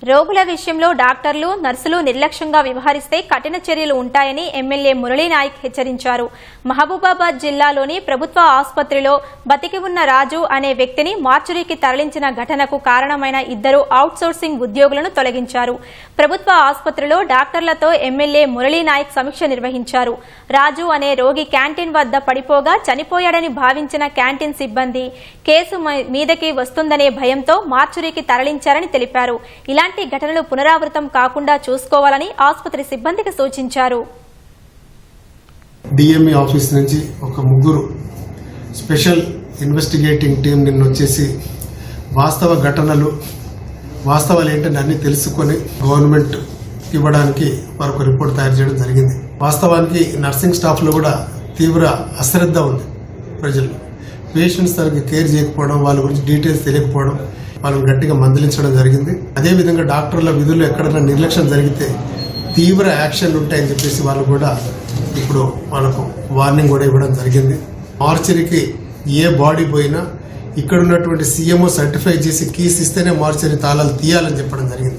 రోగుల విషయంలో డాక్టర్లు, నర్సులు నిర్లక్ష్యంగా వ్యవహరిస్తే కఠిన చర్యలు ఉంటాయని ఎమ్మెల్యే మురళీ నాయక్ హెచ్చరించారు. మహబూబాబాద్ జిల్లాలోని ప్రభుత్వ ఆసుపత్రిలో బతికి ఉన్న రాజు అనే వ్యక్తిని మార్చురీకి తరలించిన ఘటనకు కారణమైన 2 అవుట్సోర్సింగ్ ఉద్యోగులను తొలగించారు. ప్రభుత్వ ఆసుపత్రిలో డాక్టర్లతో ఎమ్మెల్యే మురళీ నాయక్ సమీక్ష నిర్వహించారు. రాజు అనే రోగి క్యాంటీన్ వద్ద పడిపోగా చనిపోయాడని భావించిన క్యాంటీన్ సిబ్బంది కేసు మీదకి వస్తుందనే భయంతో మార్చురీకి తరలించారని తెలిపారు. ఇలాంటి ఘటనలు పునరావృతం కాకుండా చూసుకోవాలని ఆసుపత్రి సిబ్బందికి సూచించారు. డిఎంఈ ఆఫీస్ నుంచి ఒక 3 స్పెషల్ ఇన్వెస్టిగేటింగ్ టీం నిన్న వచ్చేసి వాస్తవాలు ఏంటని అన్ని తెలుసుకొని గవర్నమెంట్ ఇవ్వడానికి వారు రిపోర్ట్ తయారు చేయడం జరిగింది. వాస్తవానికి నర్సింగ్ స్టాఫ్ లో కూడా తీవ్ర అశ్రద్ధ ఉంది. ప్రజలు పేషెంట్స్ తనకి కేర్ చేయకపోవడం, వాళ్ళ గురించి డీటెయిల్స్ తెలియకపోవడం, వాళ్ళని గట్టిగా మందలించడం జరిగింది. అదేవిధంగా డాక్టర్ల విధుల్లో ఎక్కడైనా నిర్లక్ష్యం జరిగితే తీవ్ర యాక్షన్లు ఉంటాయని చెప్పేసి వాళ్ళు కూడా ఇప్పుడు వాళ్ళకు వార్నింగ్ కూడా ఇవ్వడం జరిగింది. మార్చరీకి ఏ బాడీ పోయినా ఇక్కడ ఉన్నటువంటి సీఎంఓ సర్టిఫై చేసి కీస్ ఇస్తేనే మార్చరీ తాళాలు తీయాలని చెప్పడం జరిగింది.